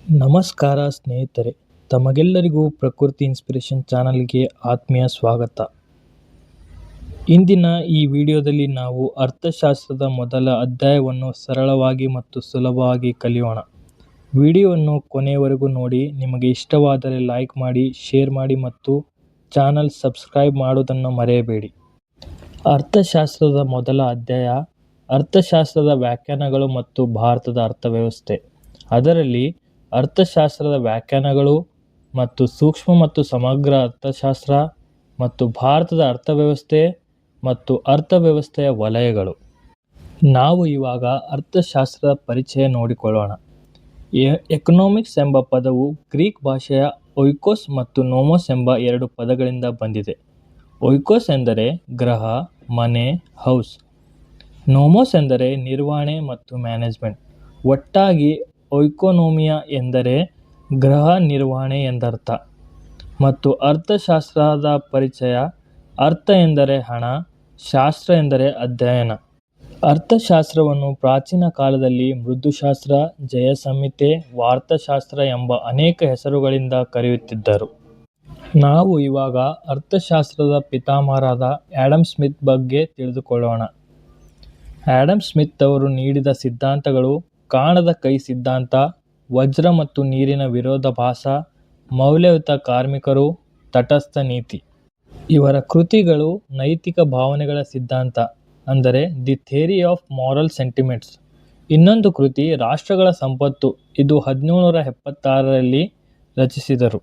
ನಮಸ್ಕಾರ ಸ್ನೇಹಿತರೆ, ತಮಗೆಲ್ಲರಿಗೂ ಪ್ರಕೃತಿ ಇನ್ಸ್ಪಿರೇಷನ್ ಚಾನಲ್ಗೆ ಆತ್ಮೀಯ ಸ್ವಾಗತ. ಇಂದಿನ ಈ ವಿಡಿಯೋದಲ್ಲಿ ನಾವು ಅರ್ಥಶಾಸ್ತ್ರದ ಮೊದಲ ಅಧ್ಯಾಯವನ್ನು ಸರಳವಾಗಿ ಮತ್ತು ಸುಲಭವಾಗಿ ಕಲಿಯೋಣ. ವಿಡಿಯೋವನ್ನು ಕೊನೆಯವರೆಗೂ ನೋಡಿ. ನಿಮಗೆ ಇಷ್ಟವಾದರೆ ಲೈಕ್ ಮಾಡಿ, ಶೇರ್ ಮಾಡಿ ಮತ್ತು ಚಾನಲ್ ಸಬ್ಸ್ಕ್ರೈಬ್ ಮಾಡುವುದನ್ನು ಮರೆಯಬೇಡಿ. ಅರ್ಥಶಾಸ್ತ್ರದ ಮೊದಲ ಅಧ್ಯಾಯ ಅರ್ಥಶಾಸ್ತ್ರದ ವ್ಯಾಖ್ಯಾನಗಳು ಮತ್ತು ಭಾರತದ ಅರ್ಥವ್ಯವಸ್ಥೆ. ಅದರಲ್ಲಿ ಅರ್ಥಶಾಸ್ತ್ರದ ವ್ಯಾಖ್ಯಾನಗಳು ಮತ್ತು ಸೂಕ್ಷ್ಮ ಮತ್ತು ಸಮಗ್ರ ಅರ್ಥಶಾಸ್ತ್ರ ಮತ್ತು ಭಾರತದ ಅರ್ಥವ್ಯವಸ್ಥೆ ಮತ್ತು ಅರ್ಥವ್ಯವಸ್ಥೆಯ ವಲಯಗಳು. ನಾವು ಇವಾಗ ಅರ್ಥಶಾಸ್ತ್ರದ ಪರಿಚಯ ನೋಡಿಕೊಳ್ಳೋಣ. ಎಕನಾಮಿಕ್ಸ್ ಎಂಬ ಪದವು ಗ್ರೀಕ್ ಭಾಷೆಯ ಒಯ್ಕೋಸ್ ಮತ್ತು ನೋಮೋಸ್ ಎಂಬ ಎರಡು ಪದಗಳಿಂದ ಬಂದಿದೆ. ಒಯ್ಕೋಸ್ ಎಂದರೆ ಗ್ರಹ, ಮನೆ, ಹೌಸ್. ನೋಮೋಸ್ ಎಂದರೆ ನಿರ್ವಹಣೆ ಮತ್ತು ಮ್ಯಾನೇಜ್ಮೆಂಟ್. ಒಟ್ಟಾಗಿ ಒಯ್ಕೋನೋಮಿಯಾ ಎಂದರೆ ಗೃಹ ನಿರ್ವಹಣೆ ಎಂದರ್ಥ. ಮತ್ತು ಅರ್ಥಶಾಸ್ತ್ರದ ಪರಿಚಯ. ಅರ್ಥ ಎಂದರೆ ಹಣ, ಶಾಸ್ತ್ರ ಎಂದರೆ ಅಧ್ಯಯನ. ಅರ್ಥಶಾಸ್ತ್ರವನ್ನು ಪ್ರಾಚೀನ ಕಾಲದಲ್ಲಿ ಮೃದುಶಾಸ್ತ್ರ, ಜಯಸಂಹಿತೆ, ವಾರ್ತಶಾಸ್ತ್ರ ಎಂಬ ಅನೇಕ ಹೆಸರುಗಳಿಂದ ಕರೆಯುತ್ತಿದ್ದರು. ನಾವು ಇವಾಗ ಅರ್ಥಶಾಸ್ತ್ರದ ಪಿತಾಮಹರಾದ ಆಡಮ್ ಸ್ಮಿತ್ ಬಗ್ಗೆ ತಿಳಿದುಕೊಳ್ಳೋಣ. ಆಡಮ್ ಸ್ಮಿತ್ ಅವರು ನೀಡಿದ ಸಿದ್ಧಾಂತಗಳು ಕಾಣದ ಕೈ ಸಿದ್ಧಾಂತ, ವಜ್ರ ಮತ್ತು ನೀರಿನ ವಿರೋಧಾಭಾಸ, ಮೌಲ್ಯಯುತ ಕಾರ್ಮಿಕರು, ತಟಸ್ಥ ನೀತಿ. ಇವರ ಕೃತಿಗಳು ನೈತಿಕ ಭಾವನೆಗಳ ಸಿದ್ಧಾಂತ ಅಂದರೆ the theory of moral sentiments. ಇನ್ನೊಂದು ಕೃತಿ ರಾಷ್ಟ್ರಗಳ ಸಂಪತ್ತು. ಇದು 1776ರಲ್ಲಿ ರಚಿಸಿದರು.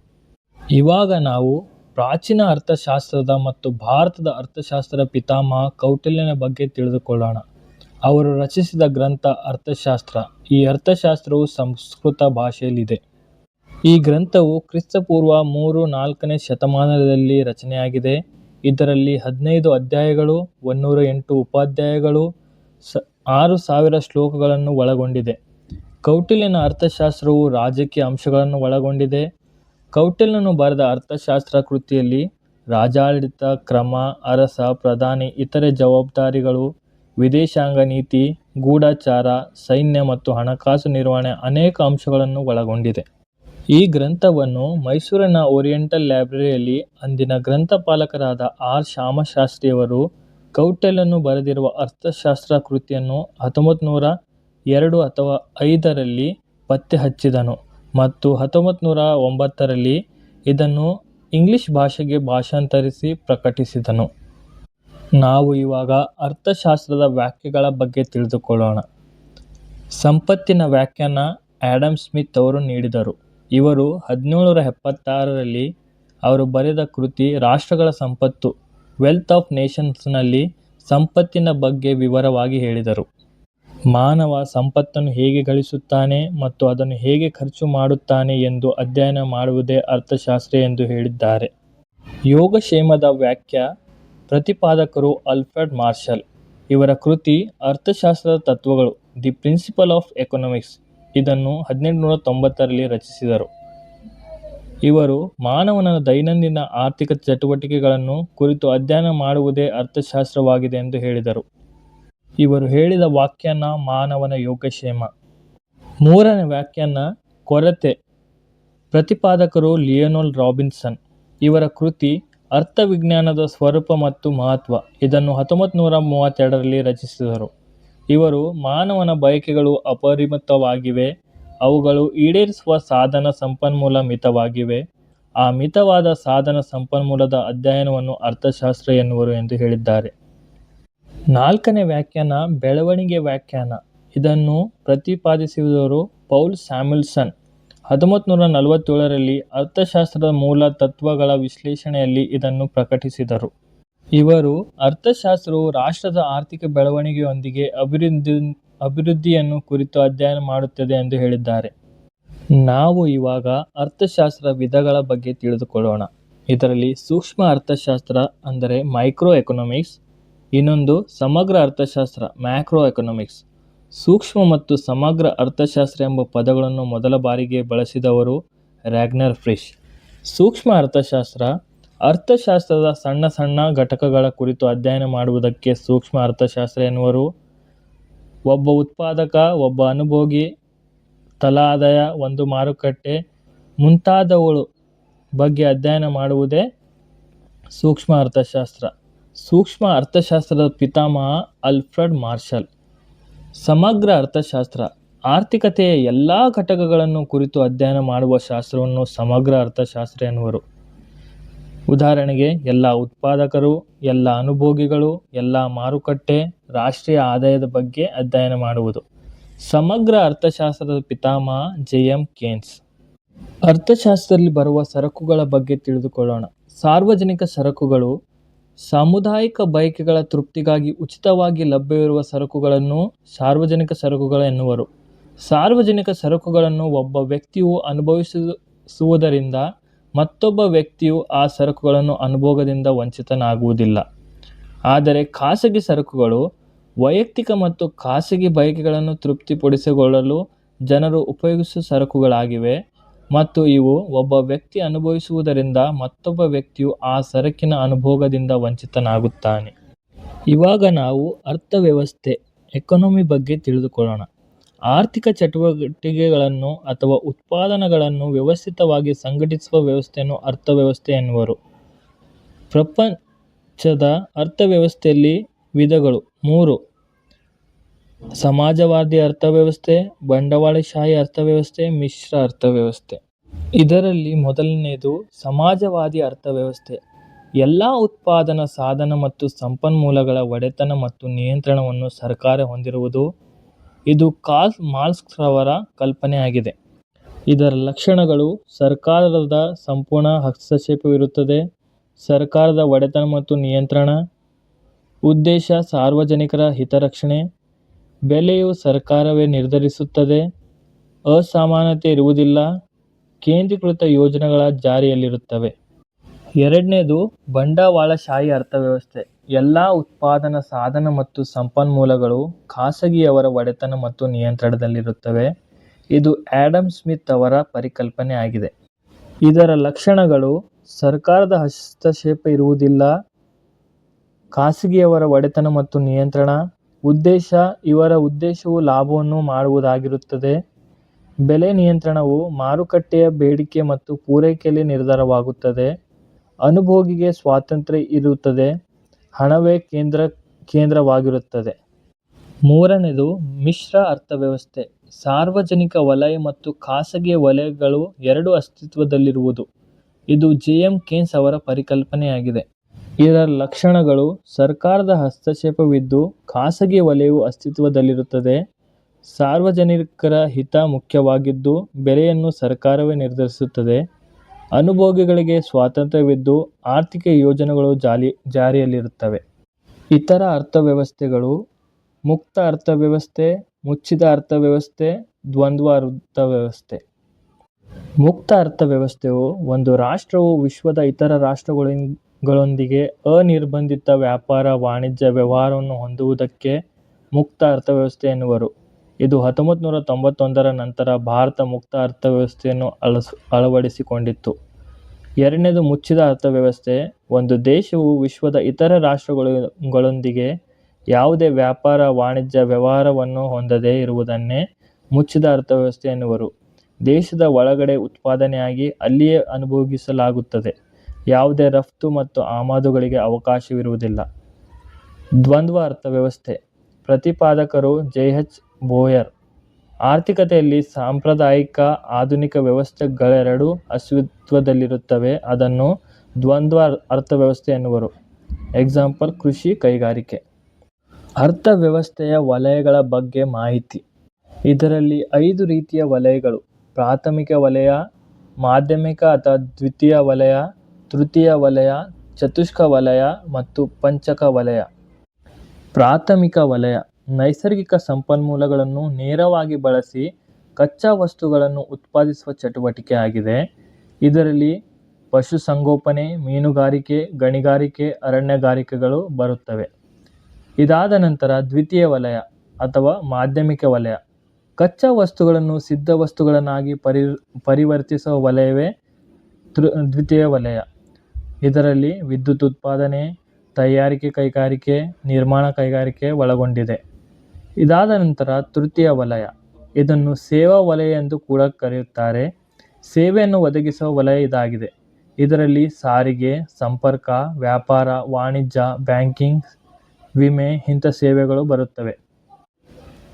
ಇವಾಗ ನಾವು ಪ್ರಾಚೀನ ಅರ್ಥಶಾಸ್ತ್ರದ ಮತ್ತು ಭಾರತದ ಅರ್ಥಶಾಸ್ತ್ರದ ಪಿತಾಮಹ ಕೌಟಿಲ್ಯನ ಬಗ್ಗೆ ತಿಳಿದುಕೊಳ್ಳೋಣ. ಅವರು ರಚಿಸಿದ ಗ್ರಂಥ ಅರ್ಥಶಾಸ್ತ್ರ. ಈ ಅರ್ಥಶಾಸ್ತ್ರವು ಸಂಸ್ಕೃತ ಭಾಷೆಯಲ್ಲಿದೆ. ಈ ಗ್ರಂಥವು ಕ್ರಿಸ್ತಪೂರ್ವ 3-4ನೇ ಶತಮಾನದಲ್ಲಿ ರಚನೆಯಾಗಿದೆ. ಇದರಲ್ಲಿ 15 ಅಧ್ಯಾಯಗಳು, 108 ಉಪಾಧ್ಯಾಯಗಳು, 6000 ಶ್ಲೋಕಗಳನ್ನು ಒಳಗೊಂಡಿದೆ. ಕೌಟಿಲ್ಯನ ಅರ್ಥಶಾಸ್ತ್ರವು ರಾಜಕೀಯ ಅಂಶಗಳನ್ನು ಒಳಗೊಂಡಿದೆ. ಕೌಟಿಲ್ಯನು ಬರೆದ ಅರ್ಥಶಾಸ್ತ್ರ ಕೃತಿಯಲ್ಲಿ ರಾಜಾಡಳಿತ ಕ್ರಮ, ಅರಸ, ಪ್ರಧಾನಿ, ಇತರೆ ಜವಾಬ್ದಾರಿಗಳು, ವಿದೇಶಾಂಗ ನೀತಿ, ಗೂಢಚಾರ, ಸೈನ್ಯ ಮತ್ತು ಹಣಕಾಸು ನಿರ್ವಹಣೆ ಅನೇಕ ಅಂಶಗಳನ್ನು ಒಳಗೊಂಡಿದೆ. ಈ ಗ್ರಂಥವನ್ನು ಮೈಸೂರಿನ ಓರಿಯೆಂಟಲ್ ಲೈಬ್ರರಿಯಲ್ಲಿ ಅಂದಿನ ಗ್ರಂಥಪಾಲಕರಾದ ಆರ್. ಶ್ಯಾಮಶಾಸ್ತ್ರಿಯವರು ಕೌಟಿಲ್ಯನು ಬರೆದಿರುವ ಅರ್ಥಶಾಸ್ತ್ರ ಕೃತಿಯನ್ನು 1902 ಅಥವಾ 5ರಲ್ಲಿ ಪತ್ತೆ ಹಚ್ಚಿದನು ಮತ್ತು 1909ರಲ್ಲಿ ಇದನ್ನು ಇಂಗ್ಲಿಷ್ ಭಾಷೆಗೆ ಭಾಷಾಂತರಿಸಿ ಪ್ರಕಟಿಸಿದನು. ನಾವು ಇವಾಗ ಅರ್ಥಶಾಸ್ತ್ರದ ವ್ಯಾಖ್ಯೆಗಳ ಬಗ್ಗೆ ತಿಳಿದುಕೊಳ್ಳೋಣ. ಸಂಪತ್ತಿನ ವ್ಯಾಖ್ಯಾನ ಆಡಮ್ ಸ್ಮಿತ್ ಅವರು ನೀಡಿದರು. ಇವರು 1776ರಲ್ಲಿ ಅವರು ಬರೆದ ಕೃತಿ ರಾಷ್ಟ್ರಗಳ ಸಂಪತ್ತು, ವೆಲ್ತ್ ಆಫ್ ನೇಷನ್ಸ್ನಲ್ಲಿ ಸಂಪತ್ತಿನ ಬಗ್ಗೆ ವಿವರವಾಗಿ ಹೇಳಿದರು. ಮಾನವ ಸಂಪತ್ತನ್ನು ಹೇಗೆ ಗಳಿಸುತ್ತಾನೆ ಮತ್ತು ಅದನ್ನು ಹೇಗೆ ಖರ್ಚು ಮಾಡುತ್ತಾನೆ ಎಂದು ಅಧ್ಯಯನ ಮಾಡುವುದೇ ಅರ್ಥಶಾಸ್ತ್ರ ಎಂದು ಹೇಳಿದ್ದಾರೆ. ಯೋಗಕ್ಷೇಮದ ವ್ಯಾಖ್ಯೆ. ಪ್ರತಿಪಾದಕರು ಆಲ್ಫ್ರೆಡ್ ಮಾರ್ಷಲ್. ಇವರ ಕೃತಿ ಅರ್ಥಶಾಸ್ತ್ರದ ತತ್ವಗಳು, ದಿ ಪ್ರಿನ್ಸಿಪಲ್ ಆಫ್ ಎಕನಾಮಿಕ್ಸ್. ಇದನ್ನು 1890ರಲ್ಲಿ ರಚಿಸಿದರು. ಇವರು ಮಾನವನ ದೈನಂದಿನ ಆರ್ಥಿಕ ಚಟುವಟಿಕೆಗಳನ್ನು ಕುರಿತು ಅಧ್ಯಯನ ಮಾಡುವುದೇ ಅರ್ಥಶಾಸ್ತ್ರವಾಗಿದೆ ಎಂದು ಹೇಳಿದರು. ಇವರು ಹೇಳಿದ ವ್ಯಾಖ್ಯಾನ ಮಾನವನ ಯೋಗಕ್ಷೇಮ. ಮೂರನೇ ವ್ಯಾಖ್ಯಾನ ಕೊರತೆ. ಪ್ರತಿಪಾದಕರು ಲಿಯೋನಾಲ್ ರಾಬಿನ್ಸನ್. ಇವರ ಕೃತಿ ಅರ್ಥವಿಜ್ಞಾನದ ಸ್ವರೂಪ ಮತ್ತು ಮಹತ್ವ. ಇದನ್ನು 1932ರಲ್ಲಿ ರಚಿಸಿದರು. ಇವರು ಮಾನವನ ಬಯಕೆಗಳು ಅಪರಿಮಿತವಾಗಿವೆ, ಅವುಗಳು ಈಡೇರಿಸುವ ಸಾಧನ ಸಂಪನ್ಮೂಲ ಮಿತವಾಗಿವೆ, ಆ ಮಿತವಾದ ಸಾಧನ ಸಂಪನ್ಮೂಲದ ಅಧ್ಯಯನವನ್ನು ಅರ್ಥಶಾಸ್ತ್ರ ಎನ್ನುವರು ಎಂದು ಹೇಳಿದ್ದಾರೆ. ನಾಲ್ಕನೇ ವ್ಯಾಖ್ಯಾನ ಬೆಳವಣಿಗೆ ವ್ಯಾಖ್ಯಾನ. ಇದನ್ನು ಪ್ರತಿಪಾದಿಸಿದವರು ಪೌಲ್ ಸ್ಯಾಮ್ಯುಯೆಲ್ಸನ್. 1947ರಲ್ಲಿ ಅರ್ಥಶಾಸ್ತ್ರದ ಮೂಲ ತತ್ವಗಳ ವಿಶ್ಲೇಷಣೆಯಲ್ಲಿ ಇದನ್ನು ಪ್ರಕಟಿಸಿದರು. ಇವರು ಅರ್ಥಶಾಸ್ತ್ರವು ರಾಷ್ಟ್ರದ ಆರ್ಥಿಕ ಬೆಳವಣಿಗೆಯೊಂದಿಗೆ ಅಭಿವೃದ್ಧಿಯನ್ನು ಕುರಿತು ಅಧ್ಯಯನ ಮಾಡುತ್ತದೆ ಎಂದು ಹೇಳಿದ್ದಾರೆ. ನಾವು ಇವಾಗ ಅರ್ಥಶಾಸ್ತ್ರ ವಿಧಗಳ ಬಗ್ಗೆ ತಿಳಿದುಕೊಳ್ಳೋಣ. ಇದರಲ್ಲಿ ಸೂಕ್ಷ್ಮ ಅರ್ಥಶಾಸ್ತ್ರ ಅಂದರೆ ಮೈಕ್ರೋ ಎಕನಾಮಿಕ್ಸ್, ಇನ್ನೊಂದು ಸಮಗ್ರ ಅರ್ಥಶಾಸ್ತ್ರ ಮ್ಯಾಕ್ರೋ ಎಕನಾಮಿಕ್ಸ್. ಸೂಕ್ಷ್ಮ ಮತ್ತು ಸಮಗ್ರ ಅರ್ಥಶಾಸ್ತ್ರ ಎಂಬ ಪದಗಳನ್ನು ಮೊದಲ ಬಾರಿಗೆ ಬಳಸಿದವರು ರ್ಯಾಗ್ನರ್ ಫ್ರಿಶ್. ಸೂಕ್ಷ್ಮ ಅರ್ಥಶಾಸ್ತ್ರ ಅರ್ಥಶಾಸ್ತ್ರದ ಸಣ್ಣ ಸಣ್ಣ ಘಟಕಗಳ ಕುರಿತು ಅಧ್ಯಯನ ಮಾಡುವುದಕ್ಕೆ ಸೂಕ್ಷ್ಮ ಅರ್ಥಶಾಸ್ತ್ರ ಎನ್ನುವರು. ಒಬ್ಬ ಉತ್ಪಾದಕ, ಒಬ್ಬ ಅನುಭೋಗಿ ತಲಾದಾಯ, ಒಂದು ಮಾರುಕಟ್ಟೆ ಮುಂತಾದವುಗಳ ಬಗ್ಗೆ ಅಧ್ಯಯನ ಮಾಡುವುದೇ ಸೂಕ್ಷ್ಮ ಅರ್ಥಶಾಸ್ತ್ರ. ಸೂಕ್ಷ್ಮ ಅರ್ಥಶಾಸ್ತ್ರದ ಪಿತಾಮಹ ಆಲ್ಫ್ರೆಡ್ ಮಾರ್ಷಲ್. ಸಮಗ್ರ ಅರ್ಥಶಾಸ್ತ್ರ ಆರ್ಥಿಕತೆಯ ಎಲ್ಲ ಘಟಕಗಳನ್ನು ಕುರಿತು ಅಧ್ಯಯನ ಮಾಡುವ ಶಾಸ್ತ್ರವನ್ನು ಸಮಗ್ರ ಅರ್ಥಶಾಸ್ತ್ರ ಎನ್ನುವರು. ಉದಾಹರಣೆಗೆ ಎಲ್ಲ ಉತ್ಪಾದಕರು, ಎಲ್ಲ ಅನುಭೋಗಿಗಳು, ಎಲ್ಲ ಮಾರುಕಟ್ಟೆ, ರಾಷ್ಟ್ರೀಯ ಆದಾಯದ ಬಗ್ಗೆ ಅಧ್ಯಯನ ಮಾಡುವುದು. ಸಮಗ್ರ ಅರ್ಥಶಾಸ್ತ್ರದ ಪಿತಾಮಹ ಜೆ.ಎಂ. ಕೇನ್ಸ್. ಅರ್ಥಶಾಸ್ತ್ರದಲ್ಲಿ ಬರುವ ಸರಕುಗಳ ಬಗ್ಗೆ ತಿಳಿದುಕೊಳ್ಳೋಣ. ಸಾರ್ವಜನಿಕ ಸರಕುಗಳು ಸಾಮುದಾಯಿಕ ಬಯಕೆಗಳ ತೃಪ್ತಿಗಾಗಿ ಉಚಿತವಾಗಿ ಲಭ್ಯವಿರುವ ಸರಕುಗಳನ್ನು ಸಾರ್ವಜನಿಕ ಸರಕುಗಳು ಎನ್ನುವರು. ಸಾರ್ವಜನಿಕ ಸರಕುಗಳನ್ನು ಒಬ್ಬ ವ್ಯಕ್ತಿಯು ಅನುಭವಿಸುವುದರಿಂದ ಮತ್ತೊಬ್ಬ ವ್ಯಕ್ತಿಯು ಆ ಸರಕುಗಳನ್ನು ಅನುಭೋಗದಿಂದ ವಂಚಿತನಾಗುವುದಿಲ್ಲ. ಆದರೆ ಖಾಸಗಿ ಸರಕುಗಳು ವೈಯಕ್ತಿಕ ಮತ್ತು ಖಾಸಗಿ ಬಯಕೆಗಳನ್ನು ತೃಪ್ತಿಪಡಿಸಿಕೊಳ್ಳಲು ಜನರು ಉಪಯೋಗಿಸುವ ಸರಕುಗಳಾಗಿವೆ ಮತ್ತು ಇವು ಒಬ್ಬ ವ್ಯಕ್ತಿ ಅನುಭವಿಸುವುದರಿಂದ ಮತ್ತೊಬ್ಬ ವ್ಯಕ್ತಿಯು ಆ ಸರಕಿನ ಅನುಭೋಗದಿಂದ ವಂಚಿತನಾಗುತ್ತಾನೆ. ಇವಾಗ ನಾವು ಅರ್ಥವ್ಯವಸ್ಥೆ ಎಕಾನಮಿ ಬಗ್ಗೆ ತಿಳಿದುಕೊಳ್ಳೋಣ. ಆರ್ಥಿಕ ಚಟುವಟಿಕೆಗಳನ್ನು ಅಥವಾ ಉತ್ಪಾದನೆಗಳನ್ನು ವ್ಯವಸ್ಥಿತವಾಗಿ ಸಂಘಟಿಸುವ ವ್ಯವಸ್ಥೆಯನ್ನು ಅರ್ಥವ್ಯವಸ್ಥೆ ಎನ್ನುವರು. ಪ್ರಪಂಚದ ಅರ್ಥವ್ಯವಸ್ಥೆಯಲ್ಲಿ ವಿಧಗಳು 3: ಸಮಾಜವಾದಿ ಅರ್ಥವ್ಯವಸ್ಥೆ, ಬಂಡವಾಳಶಾಹಿ ಅರ್ಥವ್ಯವಸ್ಥೆ, ಮಿಶ್ರ ಅರ್ಥವ್ಯವಸ್ಥೆ. ಇದರಲ್ಲಿ ಮೊದಲನೆಯದು ಸಮಾಜವಾದಿ ಅರ್ಥವ್ಯವಸ್ಥೆ. ಎಲ್ಲ ಉತ್ಪಾದನಾ ಸಾಧನ ಮತ್ತು ಸಂಪನ್ಮೂಲಗಳ ಒಡೆತನ ಮತ್ತು ನಿಯಂತ್ರಣವನ್ನು ಸರ್ಕಾರ ಹೊಂದಿರುವುದು. ಇದು ಕಾರ್ಲ್ ಮಾರ್ಕ್ಸ್ ರವರ ಕಲ್ಪನೆಯಾಗಿದೆ. ಇದರ ಲಕ್ಷಣಗಳು: ಸರ್ಕಾರದ ಸಂಪೂರ್ಣ ಹಸ್ತಕ್ಷೇಪವಿರುತ್ತದೆ, ಸರ್ಕಾರದ ಒಡೆತನ ಮತ್ತು ನಿಯಂತ್ರಣ, ಉದ್ದೇಶ ಸಾರ್ವಜನಿಕರ ಹಿತರಕ್ಷಣೆ, ಬೆಲೆಯು ಸರ್ಕಾರವೇ ನಿರ್ಧರಿಸುತ್ತದೆ, ಅಸಮಾನತೆ ಇರುವುದಿಲ್ಲ, ಕೇಂದ್ರೀಕೃತ ಯೋಜನೆಗಳ ಜಾರಿಯಲ್ಲಿರುತ್ತವೆ. ಎರಡನೇದು ಬಂಡವಾಳಶಾಹಿ ಅರ್ಥವ್ಯವಸ್ಥೆ. ಎಲ್ಲ ಉತ್ಪಾದನಾ ಸಾಧನ ಮತ್ತು ಸಂಪನ್ಮೂಲಗಳು ಖಾಸಗಿಯವರ ಒಡೆತನ ಮತ್ತು ನಿಯಂತ್ರಣದಲ್ಲಿರುತ್ತವೆ. ಇದು ಆಡಮ್ ಸ್ಮಿತ್ ಅವರ ಪರಿಕಲ್ಪನೆ ಆಗಿದೆ. ಇದರ ಲಕ್ಷಣಗಳು: ಸರ್ಕಾರದ ಹಸ್ತಕ್ಷೇಪ ಇರುವುದಿಲ್ಲ, ಖಾಸಗಿಯವರ ಒಡೆತನ ಮತ್ತು ನಿಯಂತ್ರಣ, ಉದ್ದೇಶ ಇವರ ಉದ್ದೇಶವು ಲಾಭವನ್ನು ಮಾಡುವುದಾಗಿರುತ್ತದೆ, ಬೆಲೆ ನಿಯಂತ್ರಣವು ಮಾರುಕಟ್ಟೆಯ ಬೇಡಿಕೆ ಮತ್ತು ಪೂರೈಕೆಯಲ್ಲಿ ನಿರ್ಧಾರವಾಗುತ್ತದೆ, ಅನುಭೋಗಿಗೆ ಸ್ವಾತಂತ್ರ್ಯ ಇರುತ್ತದೆ, ಹಣವೇ ಕೇಂದ್ರವಾಗಿರುತ್ತದೆ. ಮೂರನೇದು ಮಿಶ್ರ ಅರ್ಥವ್ಯವಸ್ಥೆ. ಸಾರ್ವಜನಿಕ ವಲಯ ಮತ್ತು ಖಾಸಗಿ ವಲಯಗಳು ಎರಡೂ ಅಸ್ತಿತ್ವದಲ್ಲಿರುವುದು. ಇದು ಜೆ.ಎಂ. ಕೇನ್ಸ್ ಅವರ ಪರಿಕಲ್ಪನೆಯಾಗಿದೆ. ಇದರ ಲಕ್ಷಣಗಳು: ಸರ್ಕಾರದ ಹಸ್ತಕ್ಷೇಪವಿದ್ದು ಖಾಸಗಿ ವಲಯವು ಅಸ್ತಿತ್ವದಲ್ಲಿರುತ್ತದೆ, ಸಾರ್ವಜನಿಕರ ಹಿತ ಮುಖ್ಯವಾಗಿದ್ದು ಬೆಲೆಯನ್ನು ಸರ್ಕಾರವೇ ನಿರ್ಧರಿಸುತ್ತದೆ, ಅನುಭೋಗಿಗಳಿಗೆ ಸ್ವಾತಂತ್ರ್ಯವಿದ್ದು ಆರ್ಥಿಕ ಯೋಜನೆಗಳು ಜಾರಿಯಲ್ಲಿರುತ್ತವೆ. ಇತರ ಅರ್ಥವ್ಯವಸ್ಥೆಗಳು: ಮುಕ್ತ ಅರ್ಥವ್ಯವಸ್ಥೆ, ಮುಚ್ಚಿದ ಅರ್ಥವ್ಯವಸ್ಥೆ, ದ್ವಂದ್ವ ಅರ್ಥವ್ಯವಸ್ಥೆ. ಮುಕ್ತ ಅರ್ಥವ್ಯವಸ್ಥೆಯು ಒಂದು ರಾಷ್ಟ್ರವು ವಿಶ್ವದ ಇತರ ರಾಷ್ಟ್ರಗಳೊಂದಿಗೆ ಅನಿರ್ಬಂಧಿತ ವ್ಯಾಪಾರ ವಾಣಿಜ್ಯ ವ್ಯವಹಾರವನ್ನು ಹೊಂದುವುದಕ್ಕೆ ಮುಕ್ತ ಅರ್ಥವ್ಯವಸ್ಥೆ ಎನ್ನುವರು. ಇದು 1991ರ ನಂತರ ಭಾರತ ಮುಕ್ತ ಅರ್ಥವ್ಯವಸ್ಥೆಯನ್ನು ಅಳವಡಿಸಿಕೊಂಡಿತು. ಎರಡನೇದು ಮುಚ್ಚಿದ ಅರ್ಥವ್ಯವಸ್ಥೆ. ಒಂದು ದೇಶವು ವಿಶ್ವದ ಇತರ ರಾಷ್ಟ್ರಗಳೊಂದಿಗೆ ಯಾವುದೇ ವ್ಯಾಪಾರ ವಾಣಿಜ್ಯ ವ್ಯವಹಾರವನ್ನು ಹೊಂದದೇ ಇರುವುದನ್ನೇ ಮುಚ್ಚಿದ ಅರ್ಥವ್ಯವಸ್ಥೆ ಎನ್ನುವರು. ದೇಶದ ಒಳಗಡೆ ಉತ್ಪಾದನೆಯಾಗಿ ಅಲ್ಲಿಯೇ ಅನುಭೋಗಿಸಲಾಗುತ್ತದೆ. ಯಾವುದೇ ರಫ್ತು ಮತ್ತು ಆಮದುಗಳಿಗೆ ಅವಕಾಶವಿರುವುದಿಲ್ಲ. ದ್ವಂದ್ವ ಅರ್ಥವ್ಯವಸ್ಥೆ. ಪ್ರತಿಪಾದಕರು ಜೆ.ಎಚ್. ಬೋಯರ್. ಆರ್ಥಿಕತೆಯಲ್ಲಿ ಸಾಂಪ್ರದಾಯಿಕ ಆಧುನಿಕ ವ್ಯವಸ್ಥೆಗಳೆರಡೂ ಅಸ್ತಿತ್ವದಲ್ಲಿರುತ್ತವೆ. ಅದನ್ನು ದ್ವಂದ್ವ ಅರ್ಥವ್ಯವಸ್ಥೆ ಎನ್ನುವರು. ಎಕ್ಸಾಂಪಲ್: ಕೃಷಿ, ಕೈಗಾರಿಕೆ. ಅರ್ಥವ್ಯವಸ್ಥೆಯ ವಲಯಗಳ ಬಗ್ಗೆ ಮಾಹಿತಿ. ಇದರಲ್ಲಿ 5 ರೀತಿಯ ವಲಯಗಳು: ಪ್ರಾಥಮಿಕ ವಲಯ, ಮಾಧ್ಯಮಿಕ ಅಥವಾ ದ್ವಿತೀಯ ವಲಯ, ತೃತೀಯ ವಲಯ, ಚತುಷ್ಕ ವಲಯ ಮತ್ತು ಪಂಚಕ ವಲಯ. ಪ್ರಾಥಮಿಕ ವಲಯ ನೈಸರ್ಗಿಕ ಸಂಪನ್ಮೂಲಗಳನ್ನು ನೇರವಾಗಿ ಬಳಸಿ ಕಚ್ಚಾ ವಸ್ತುಗಳನ್ನು ಉತ್ಪಾದಿಸುವ ಚಟುವಟಿಕೆ ಆಗಿದೆ. ಇದರಲ್ಲಿ ಪಶುಸಂಗೋಪನೆ, ಮೀನುಗಾರಿಕೆ, ಗಣಿಗಾರಿಕೆ, ಅರಣ್ಯಗಾರಿಕೆಗಳು ಬರುತ್ತವೆ. ಇದಾದ ನಂತರ ದ್ವಿತೀಯ ವಲಯ ಅಥವಾ ಮಾಧ್ಯಮಿಕ ವಲಯ. ಕಚ್ಚಾ ವಸ್ತುಗಳನ್ನು ಸಿದ್ಧ ವಸ್ತುಗಳನ್ನಾಗಿ ಪರಿವರ್ತಿಸುವ ವಲಯವೇ ದ್ವಿತೀಯ ವಲಯ. ಇದರಲ್ಲಿ ವಿದ್ಯುತ್ ಉತ್ಪಾದನೆ, ತಯಾರಿಕೆ ಕೈಗಾರಿಕೆ, ನಿರ್ಮಾಣ ಕೈಗಾರಿಕೆ ಒಳಗೊಂಡಿದೆ. ಇದಾದ ನಂತರ ತೃತೀಯ ವಲಯ. ಇದನ್ನು ಸೇವಾ ವಲಯ ಎಂದು ಕೂಡ ಕರೆಯುತ್ತಾರೆ. ಸೇವೆಯನ್ನು ಒದಗಿಸುವ ವಲಯ ಇದಾಗಿದೆ. ಇದರಲ್ಲಿ ಸಾರಿಗೆ, ಸಂಪರ್ಕ, ವ್ಯಾಪಾರ, ವಾಣಿಜ್ಯ, ಬ್ಯಾಂಕಿಂಗ್, ವಿಮೆ ಇಂಥ ಸೇವೆಗಳು ಬರುತ್ತವೆ.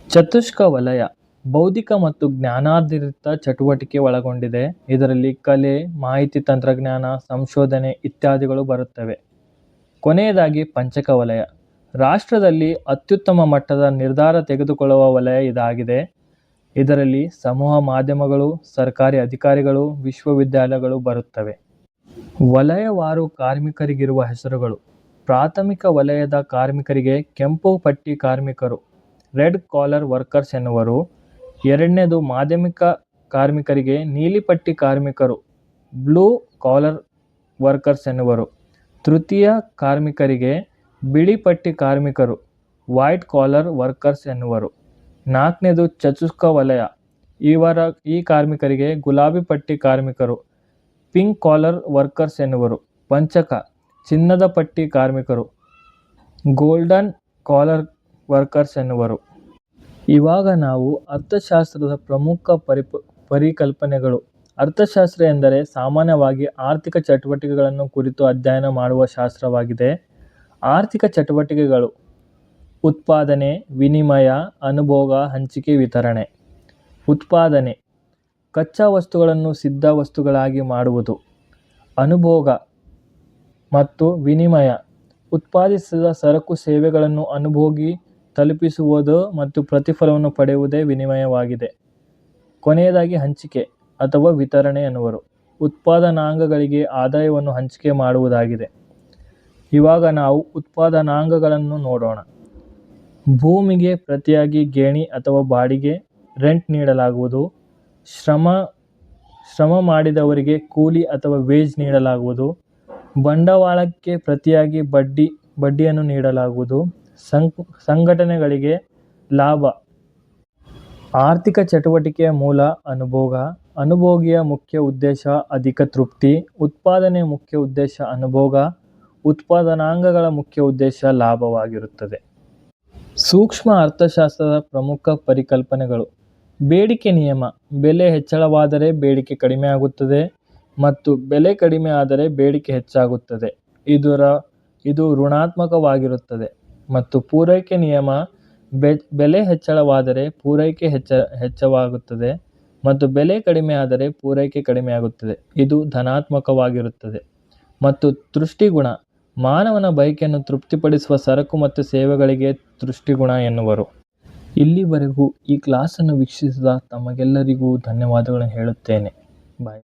ಚತುಷ್ಕ ವಲಯ ಬೌದ್ಧಿಕ ಮತ್ತು ಜ್ಞಾನಾಧಾರಿತ ಚಟುವಟಿಕೆ ಒಳಗೊಂಡಿದೆ. ಇದರಲ್ಲಿ ಕಲೆ, ಮಾಹಿತಿ ತಂತ್ರಜ್ಞಾನ, ಸಂಶೋಧನೆ ಇತ್ಯಾದಿಗಳು ಬರುತ್ತವೆ. ಕೊನೆಯದಾಗಿ ಪಂಚಕ ವಲಯ ರಾಷ್ಟ್ರದಲ್ಲಿ ಅತ್ಯುತ್ತಮ ಮಟ್ಟದ ನಿರ್ಧಾರ ತೆಗೆದುಕೊಳ್ಳುವ ವಲಯ ಇದಾಗಿದೆ. ಇದರಲ್ಲಿ ಸಮೂಹ ಮಾಧ್ಯಮಗಳು, ಸರ್ಕಾರಿ ಅಧಿಕಾರಿಗಳು, ವಿಶ್ವವಿದ್ಯಾಲಯಗಳು ಬರುತ್ತವೆ. ವಲಯವಾರು ಕಾರ್ಮಿಕರಿಗಿರುವ ಹೆಸರುಗಳು. ಪ್ರಾಥಮಿಕ ವಲಯದ ಕಾರ್ಮಿಕರಿಗೆ ಕೆಂಪು ಪಟ್ಟಿ ಕಾರ್ಮಿಕರು, ರೆಡ್ ಕಾಲರ್ ವರ್ಕರ್ಸ್ ಎನ್ನುವರು. ಎರಡನೇದು ಮಾಧ್ಯಮಿಕ ಕಾರ್ಮಿಕರಿಗೆ ನೀಲಿ ಪಟ್ಟಿ ಕಾರ್ಮಿಕರು, ಬ್ಲೂ ಕಾಲರ್ ವರ್ಕರ್ಸ್ ಎನ್ನುವರು. ತೃತೀಯ ಕಾರ್ಮಿಕರಿಗೆ ಬಿಳಿ ಪಟ್ಟಿ ಕಾರ್ಮಿಕರು, ವೈಟ್ ಕಾಲರ್ ವರ್ಕರ್ಸ್ ಎನ್ನುವರು. ನಾಲ್ಕನೇದು ಚತುಷ್ಕ ವಲಯ ಈ ಕಾರ್ಮಿಕರಿಗೆ ಗುಲಾಬಿ ಪಟ್ಟಿ ಕಾರ್ಮಿಕರು, ಪಿಂಕ್ ಕಾಲರ್ ವರ್ಕರ್ಸ್ ಎನ್ನುವರು. ಪಂಚಕ ಚಿನ್ನದ ಪಟ್ಟಿ ಕಾರ್ಮಿಕರು, ಗೋಲ್ಡನ್ ಕಾಲರ್ ವರ್ಕರ್ಸ್ ಎನ್ನುವರು. ಇವಾಗ ನಾವು ಅರ್ಥಶಾಸ್ತ್ರದ ಪ್ರಮುಖ ಪರಿಕಲ್ಪನೆಗಳು. ಅರ್ಥಶಾಸ್ತ್ರ ಎಂದರೆ ಸಾಮಾನ್ಯವಾಗಿ ಆರ್ಥಿಕ ಚಟುವಟಿಕೆಗಳನ್ನು ಕುರಿತು ಅಧ್ಯಯನ ಮಾಡುವ ಶಾಸ್ತ್ರವಾಗಿದೆ. ಆರ್ಥಿಕ ಚಟುವಟಿಕೆಗಳು ಉತ್ಪಾದನೆ, ವಿನಿಮಯ, ಅನುಭೋಗ, ಹಂಚಿಕೆ, ವಿತರಣೆ. ಉತ್ಪಾದನೆ ಕಚ್ಚಾ ವಸ್ತುಗಳನ್ನು ಸಿದ್ಧ ವಸ್ತುಗಳಾಗಿ ಮಾಡುವುದು. ಅನುಭೋಗ ಮತ್ತು ವಿನಿಮಯ ಉತ್ಪಾದಿಸಿದ ಸರಕು ಸೇವೆಗಳನ್ನು ಅನುಭೋಗಿ ತಲುಪಿಸುವುದು ಮತ್ತು ಪ್ರತಿಫಲವನ್ನು ಪಡೆಯುವುದೇ ವಿನಿಮಯವಾಗಿದೆ. ಕೊನೆಯದಾಗಿ ಹಂಚಿಕೆ ಅಥವಾ ವಿತರಣೆ ಎನ್ನುವರು. ಉತ್ಪಾದನಾಂಗಗಳಿಗೆ ಆದಾಯವನ್ನು ಹಂಚಿಕೆ ಮಾಡುವುದಾಗಿದೆ. ಇವಾಗ ನಾವು ಉತ್ಪಾದನಾಂಗಗಳನ್ನು ನೋಡೋಣ. ಭೂಮಿಗೆ ಪ್ರತಿಯಾಗಿ ಗೇಣಿ ಅಥವಾ ಬಾಡಿಗೆ ರೆಂಟ್ ನೀಡಲಾಗುವುದು. ಶ್ರಮ ಮಾಡಿದವರಿಗೆ ಕೂಲಿ ಅಥವಾ ವೇಜ್ ನೀಡಲಾಗುವುದು. ಬಂಡವಾಳಕ್ಕೆ ಪ್ರತಿಯಾಗಿ ಬಡ್ಡಿಯನ್ನು ನೀಡಲಾಗುವುದು. ಸಂಘಟನೆಗಳಿಗೆ ಲಾಭ. ಆರ್ಥಿಕ ಚಟುವಟಿಕೆಯ ಮೂಲ ಅನುಭೋಗ. ಅನುಭೋಗಿಯ ಮುಖ್ಯ ಉದ್ದೇಶ ಅಧಿಕ ತೃಪ್ತಿ. ಉತ್ಪಾದನೆಯ ಮುಖ್ಯ ಉದ್ದೇಶ ಅನುಭೋಗ. ಉತ್ಪಾದನಾಂಗಗಳ ಮುಖ್ಯ ಉದ್ದೇಶ ಲಾಭವಾಗಿರುತ್ತದೆ. ಸೂಕ್ಷ್ಮ ಅರ್ಥಶಾಸ್ತ್ರದ ಪ್ರಮುಖ ಪರಿಕಲ್ಪನೆಗಳು. ಬೇಡಿಕೆ ನಿಯಮ. ಬೆಲೆ ಹೆಚ್ಚಳವಾದರೆ ಬೇಡಿಕೆ ಕಡಿಮೆಯಾಗುತ್ತದೆ ಮತ್ತು ಬೆಲೆ ಕಡಿಮೆ ಆದರೆ ಬೇಡಿಕೆ ಹೆಚ್ಚಾಗುತ್ತದೆ. ಇದು ಋಣಾತ್ಮಕವಾಗಿರುತ್ತದೆ. ಮತ್ತು ಪೂರೈಕೆ ನಿಯಮ. ಬೆಲೆ ಹೆಚ್ಚಳವಾದರೆ ಪೂರೈಕೆ ಹೆಚ್ಚಾಗುತ್ತದೆ ಮತ್ತು ಬೆಲೆ ಕಡಿಮೆ ಆದರೆ ಪೂರೈಕೆ ಕಡಿಮೆಯಾಗುತ್ತದೆ. ಇದು ಧನಾತ್ಮಕವಾಗಿರುತ್ತದೆ. ಮತ್ತು ತೃಷ್ಟಿಗುಣ. ಮಾನವನ ಬಯಕೆಯನ್ನು ತೃಪ್ತಿಪಡಿಸುವ ಸರಕು ಮತ್ತು ಸೇವೆಗಳಿಗೆ ತೃಷ್ಟಿಗುಣ ಎನ್ನುವರು. ಇಲ್ಲಿವರೆಗೂ ಈ ಕ್ಲಾಸನ್ನು ವೀಕ್ಷಿಸಿದ ತಮಗೆಲ್ಲರಿಗೂ ಧನ್ಯವಾದಗಳನ್ನು ಹೇಳುತ್ತೇನೆ.